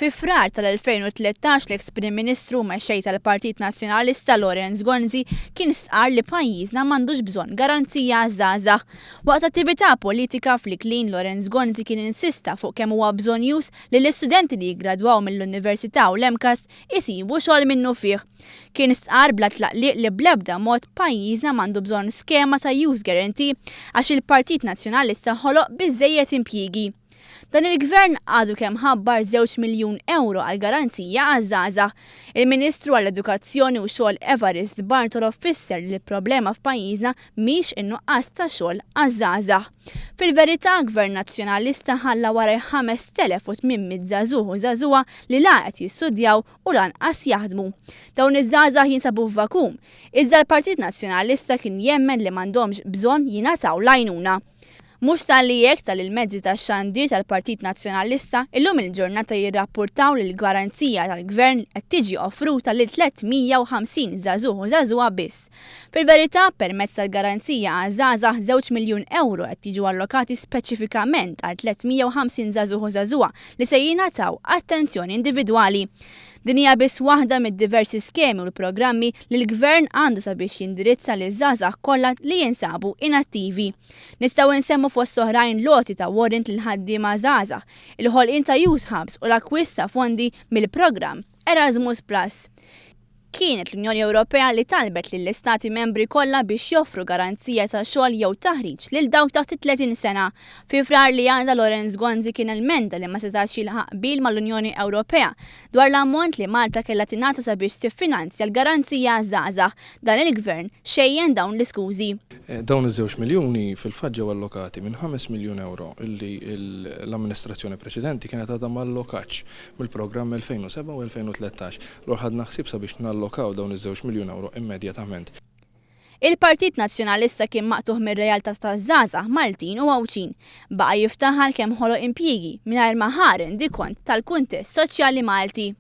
Fi Frar tal-2013 l-eks Prim Ministru mexxej tal-Partit Nazzjonalista kien stqar li pajjiżna m'għandux bżonn garanzija għaż-żgħażagħ. Waqt attività politika fl-Klien kien insista fuq kemm huwa bżonjuż li l-istudenti li jiggradwaw mill-Università u l-Emkas isibu xogħol minnu fih. Kien stqar bla tlaqliq li bl-ebda mod pajjiżna m'għandu bżonn skema ta' Youth Guarantee għax il-Partit Nazzjonalista ħoloq biżżejjed impjiegi. Dan il-Gvern għadu kemm ħabbar żewġ miljun ewro għall-Garanzija għaż-żgħażagħ. Il-Ministru għall-Edukazzjoni u xogħol Evarist Bartolo fisser li l-problema f'pajjiżna mhix in-nuqqas ta' xogħol għaż-żgħażagħ. Fil-verità, Gvern Nazzjonalista ħalla wara 5,800 żagħżugħ u żagħżugħa li la qed jistudjaw u lanqas jaħdmu. Dawn iż-żgħażagħ jinsabu f'vakum, iżda l-Partit Nazzjonalista kien jemmen li m'għandhomx bżonn jingħataw l-għajnuna. Mhux tal-li jekk tal-il-mezzi tax-xandir tal-Partit Nazzjonalista illum il-ġurnata jirrappurtaw li l-Garanzija tal-Gvern qed tiġi offruta lil 350 żagħżugħ u żagħżugħa biss. Fil-verità, permezz tal-Garanzija għaż-żgħażagħ 2 miljun ewro qed jiġu allokati speċifikament għal 350 żagħżugħ u żagħżugħa li se jingħataw attenzjoni individwali. Din hija biss waħda mid-diversi skemi u l-programmi li l-Gvern għandu sabiex jindirizza li żgħażagħ kollha li jinsabu inattivi. Nistgħu nsemmu fost oħrajn loti ta' warrant lil ħaddiema żgħażagħ, il-ħolqien ta' youth hubs u l-akkwist ta' fondi mill-programm Erasmus+. Kienet l-Unjoni Ewropea li talbet lill-Istati membri kollha biex joffru garanzija ta' xogħol jew taħriġ lil dawk taħt 30 sena. Fi Frar li għandha kien emenda li ma setax jilħaq bil mal-Unjoni Ewropea dwar l-ammont li Malta kellha tingħata sabiex tiffinanzja l-garanzija żgħażagħ. Dan il-Gvern xejjen dawn l-iskużi. Dawn iż-2 miljuni fil-fatt ġew allokati minn 5 miljun euro illi l-amministrazzjoni preċedenti kienet għadha ma allokatx mill-programm 2007 u 2013. Lor ħadna ħsieb sabiex nallokaw dawn iż-2 miljun euro immedjatament. Il-Partit Nazzjonalista kien maqtuħ mir-realtà taż-żgħażagħ Maltin u Għawċin. Baqa' jiftaħar kemm ħoloq impjiegi mingħajr ma ħaren dik kont tal-kuntest soċjali Malti.